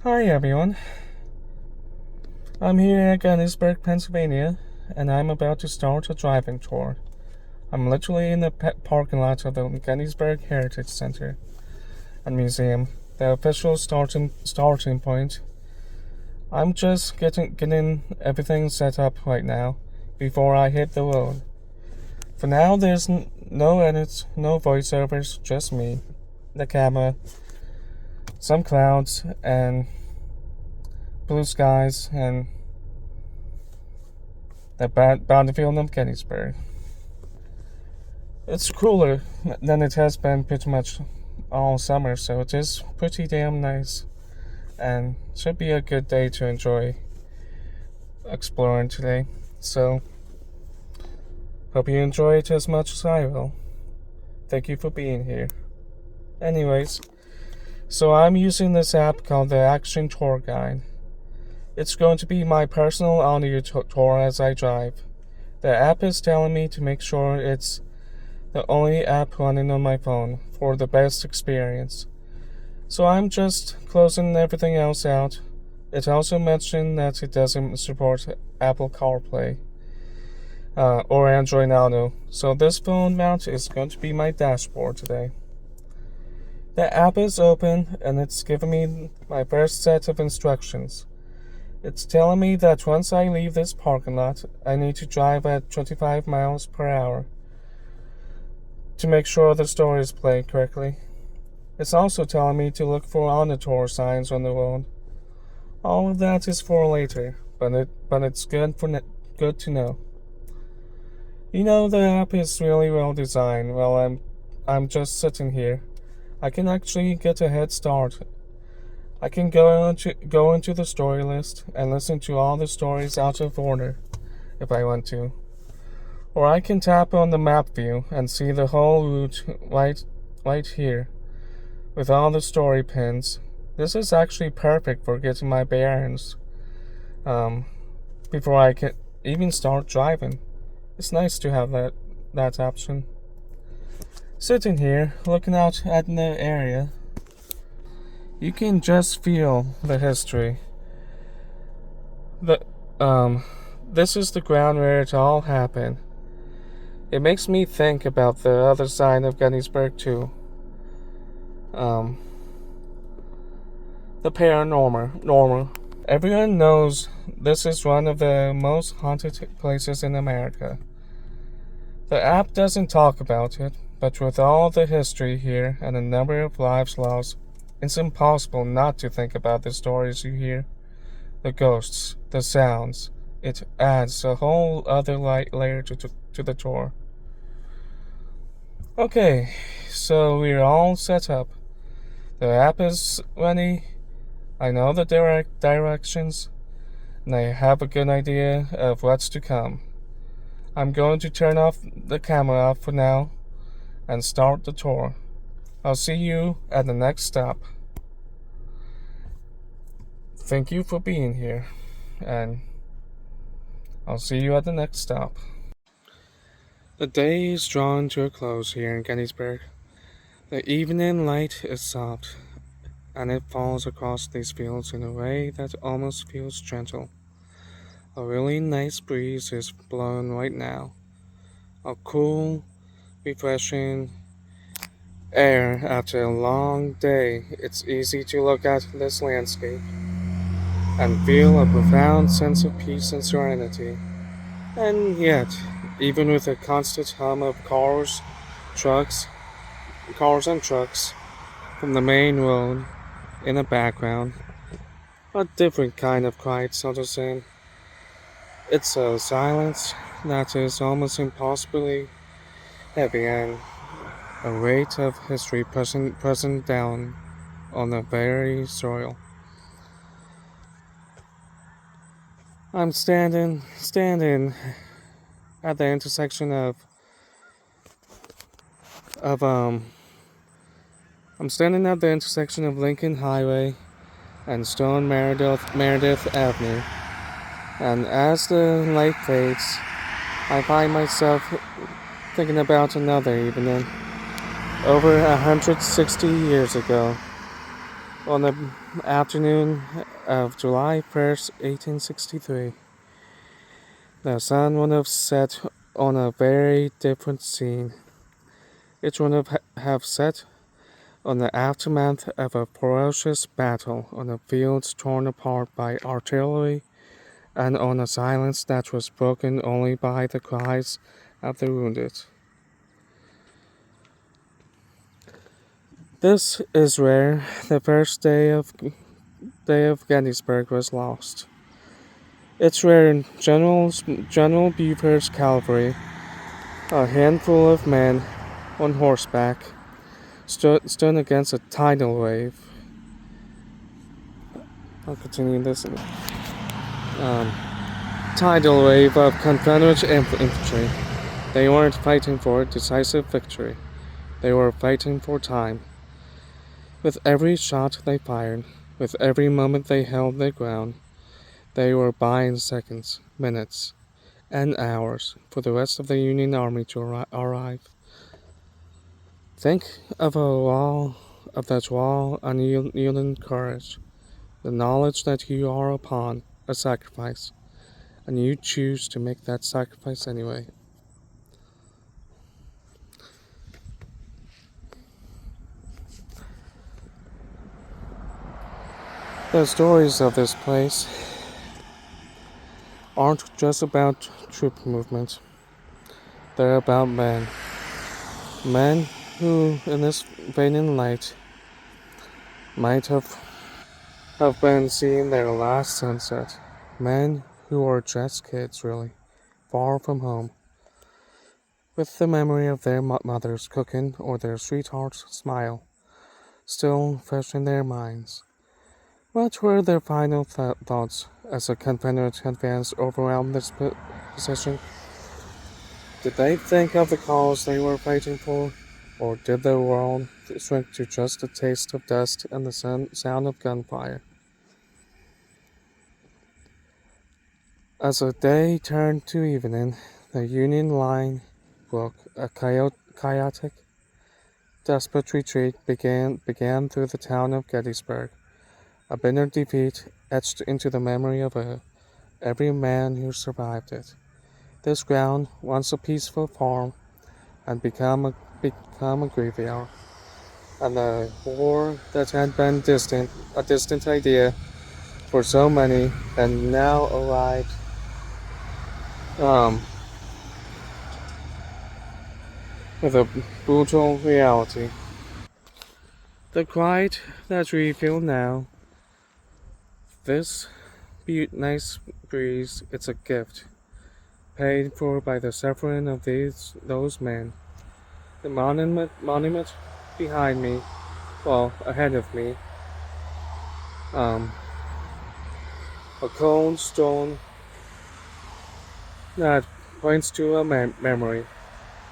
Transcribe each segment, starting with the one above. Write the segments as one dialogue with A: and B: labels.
A: Hi everyone. I'm here at Gettysburg, Pennsylvania, and I'm about to start a driving tour. I'm literally in the parking lot of the Gettysburg Heritage Center and Museum, the official starting point. I'm just getting everything set up right now before I hit the road. For now, there's no edits, no voiceovers, just me, the camera, some clouds, and blue skies, and the battlefield of Gettysburg. It's cooler than it has been pretty much all summer, so it is pretty damn nice, and should be a good day to enjoy exploring today. So, hope you enjoy it as much as I will. Thank you for being here. Anyways, so I'm using this app called the Action Tour Guide. It's going to be my personal audio tour as I drive. The app is telling me to make sure it's the only app running on my phone for the best experience. So I'm just closing everything else out. It also mentioned that it doesn't support Apple CarPlay or Android Auto, so this phone mount is going to be my dashboard today. The app is open and it's giving me my first set of instructions. It's telling me that once I leave this parking lot, I need to drive at 25 miles per hour to make sure the story is played correctly. It's also telling me to look for on the tour signs on the road. All of that is for later, but it's good to know. You know, the app is really well designed. While I'm just sitting here, I can actually get a head start. I can go into the story list and listen to all the stories out of order if I want to. Or I can tap on the map view and see the whole route right here with all the story pins. This is actually perfect for getting my bearings before I can even start driving. It's nice to have that option. Sitting here, looking out at the area, you can just feel the history. This is the ground where it all happened. It makes me think about the other side of Gettysburg too. The paranormal. Everyone knows this is one of the most haunted places in America. The app doesn't talk about it, but with all the history here and the number of lives lost, it's impossible not to think about the stories you hear, the ghosts, the sounds. It adds a whole other layer to the tour. Okay, so we're all set up. The app is ready. I know the directions, and I have a good idea of what's to come. I'm going to turn off the camera off for now and start the tour. I'll see you at the next stop. Thank you for being here, and I'll see you at the next stop. The day is drawing to a close here in Gettysburg. The evening light is soft, and it falls across these fields in a way that almost feels gentle. A really nice breeze is blowing right now. A cool, refreshing air after a long day. It's easy to look at this landscape and feel a profound sense of peace and serenity. And yet, even with a constant hum of cars and trucks from the main road in the background, a different kind of quiet settles in. It's a silence that is almost impossibly heavy and a weight of history pressing down on the very soil. I'm standing at the intersection of Lincoln Highway and Stone Meridith Avenue, and as the light fades, I find myself thinking about another evening over 160 years ago, On the afternoon of July 1st, 1863, the sun would have set on a very different scene. It would have set on the aftermath of a ferocious battle on a field torn apart by artillery and on a silence that was broken only by the cries of the wounded. This is where the first day of Gettysburg was lost. It's where General Buford's cavalry, a handful of men on horseback, stood against a tidal wave. I'll continue this. Tidal wave of Confederate infantry. They weren't fighting for a decisive victory. They were fighting for time. With every shot they fired, with every moment they held their ground, they were buying seconds, minutes, and hours for the rest of the Union Army to arrive. Think of that raw, unyielding courage, the knowledge that you are upon a sacrifice, and you choose to make that sacrifice anyway. The stories of this place aren't just about troop movement. They're about men. Men who, in this waning light, might have been seeing their last sunset. Men who are just kids, really, far from home, with the memory of their mother's cooking or their sweetheart's smile still fresh in their minds. What were their final thoughts as the Confederate advance overwhelmed this position? Did they think of the cause they were fighting for, or did the world shrink to just a taste of dust and the sound of gunfire? As the day turned to evening, the Union line broke. A chaotic, desperate retreat began through the town of Gettysburg. A bitter defeat etched into the memory of every man who survived it. This ground, once a peaceful farm, had become a graveyard, and the war that had been a distant idea for so many, had now arrived with a brutal reality. The quiet that we feel now, this nice breeze, it's a gift, paid for by the suffering of those men. The monument behind me, well, ahead of me, a cold stone that points to a memory,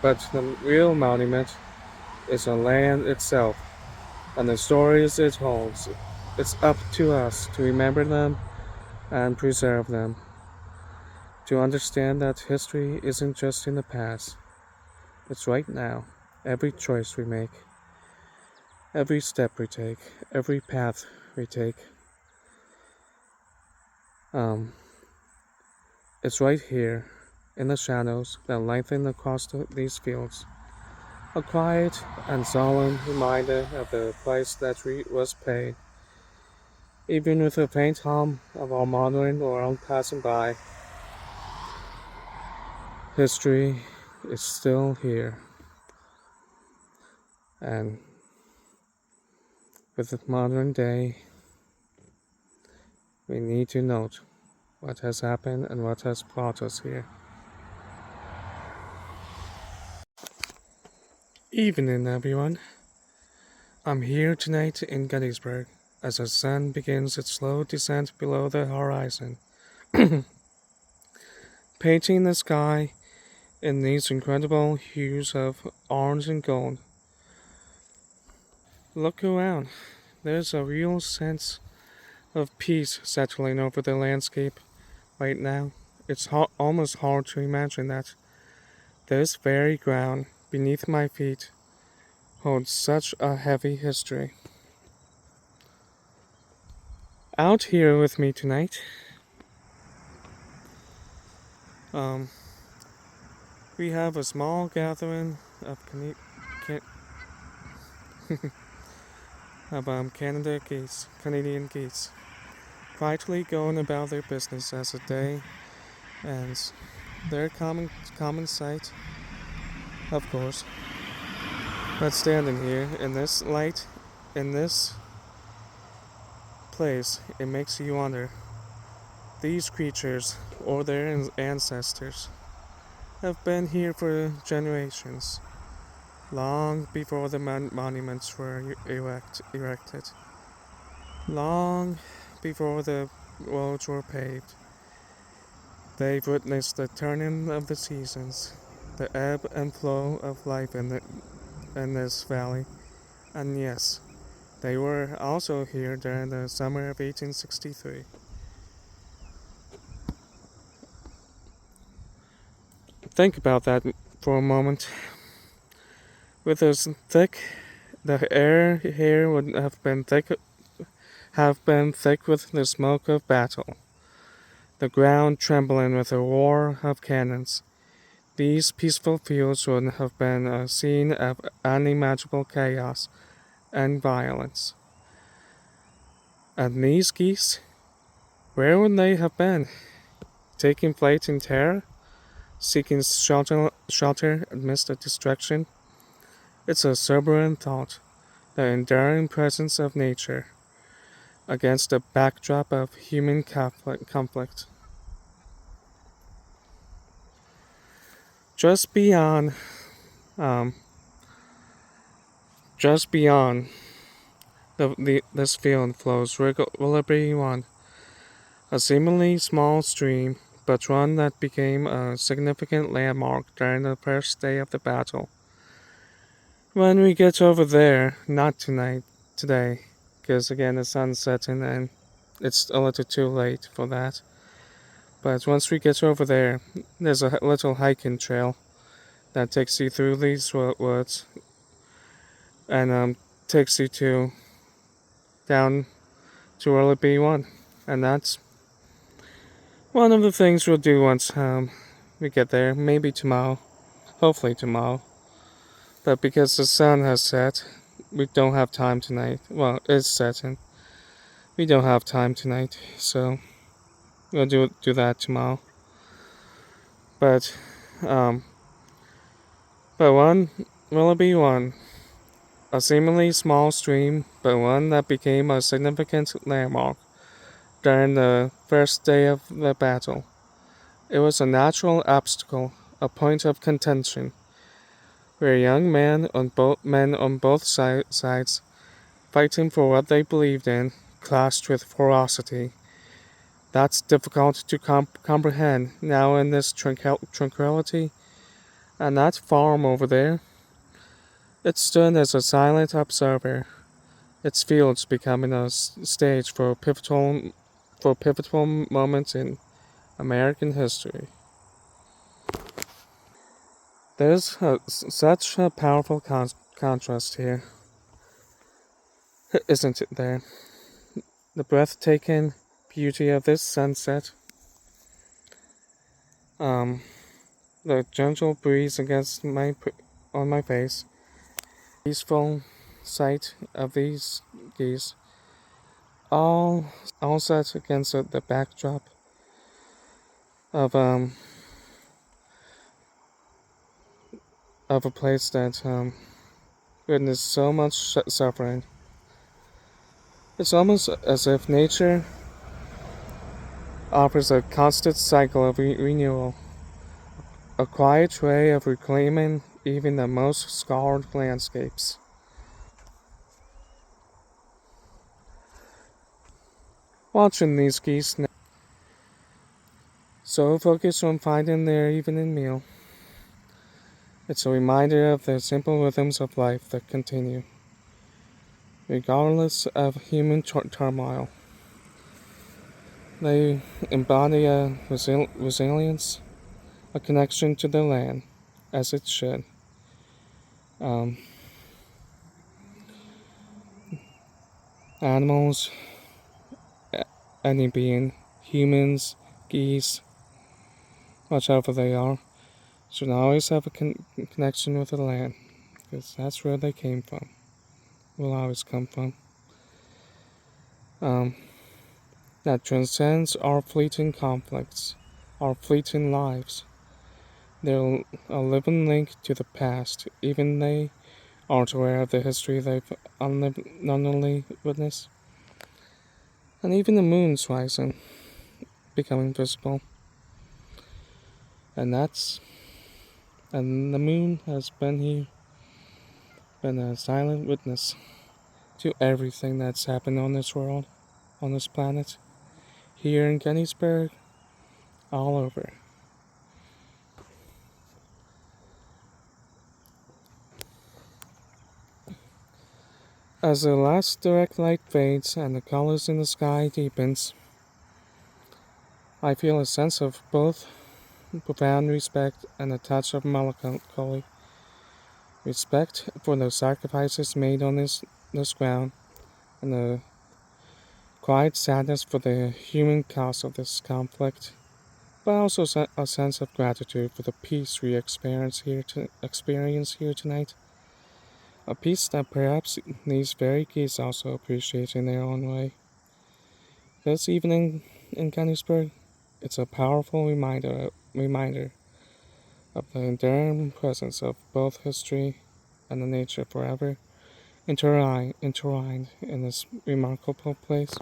A: but the real monument is the land itself and the stories it holds. It's up to us to remember them and preserve them, to understand that history isn't just in the past, it's right now. Every choice we make, every step we take, every path we take, it's right here in the shadows that lengthen across these fields. A quiet and solemn reminder of the price that was paid. Even with the faint hum of our modern world passing by, history is still here. And with the modern day, we need to note what has happened and what has brought us here. Evening, everyone. I'm here tonight in Gettysburg as the sun begins its slow descent below the horizon, painting the sky in these incredible hues of orange and gold. Look around. There's a real sense of peace settling over the landscape right now. It's almost hard to imagine that this very ground beneath my feet holds such a heavy history. Out here with me tonight, um, we have a small gathering of Canadian geese, quietly going about their business as a day, and their common sight, of course. But standing here in this light, in this place, it makes you wonder. These creatures, or their ancestors, have been here for generations, long before the monuments were erected, long before the roads were paved. They've witnessed the turning of the seasons, the ebb and flow of life in this valley, and yes, they were also here during the summer of 1863. Think about that for a moment. With those thick, the air here would have been thick with the smoke of battle, the ground trembling with the roar of cannons. These peaceful fields would have been a scene of unimaginable chaos and violence. And these geese, where would they have been? Taking flight in terror? Seeking shelter amidst the destruction? It's a sobering thought, the enduring presence of nature against the backdrop of human conflict. Just beyond, um, just beyond this field flows Willoughby One, a seemingly small stream, but one that became a significant landmark during the first day of the battle. When we get over there, not today, because again the sun's setting and it's a little too late for that. But once we get over there, there's a little hiking trail that takes you through these woods and takes you down to Willoughby One, and that's one of the things we'll do once we get there. Maybe tomorrow, hopefully tomorrow. But because the sun has set, we don't have time tonight. Well, it's setting. We don't have time tonight, so we'll do that tomorrow. But um, but one Willoughby One, a seemingly small stream, but one that became a significant landmark during the first day of the battle. It was a natural obstacle, a point of contention, where young men on both sides, fighting for what they believed in, clashed with ferocity. That's difficult to comprehend now in this tranquility, and that farm over there. It stood as a silent observer, its fields becoming a stage for pivotal moments in American history. There's such a powerful contrast here, isn't it there? The breathtaking beauty of this sunset, the gentle breeze on my face, peaceful sight of these geese, all set against the backdrop of a place that witnessed so much suffering. It's almost as if nature offers a constant cycle of renewal, a quiet way of reclaiming even the most scarred landscapes. Watching these geese now, so focused on finding their evening meal, it's a reminder of the simple rhythms of life that continue, regardless of human turmoil. They embody a resilience, a connection to the land, as it should. Animals any being, humans, geese, whichever they are, should always have a connection with the land, because that's where they came from, will always come from. That transcends our fleeting conflicts, our fleeting lives. They're a living link to the past, even they aren't aware of the history they've unknowingly witnessed. And even the moon's rising, becoming visible. And the moon has been here, been a silent witness to everything that's happened on this world, on this planet, here in Gettysburg, all over. As the last direct light fades and the colors in the sky deepens, I feel a sense of both profound respect and a touch of melancholy. Respect for the sacrifices made on this ground, and the quiet sadness for the human cost of this conflict, but also a sense of gratitude for the peace we experience here tonight. A peace that perhaps these very geese also appreciate in their own way. This evening in Gettysburg, it's a powerful reminder of the enduring presence of both history and the nature forever intertwined in this remarkable place.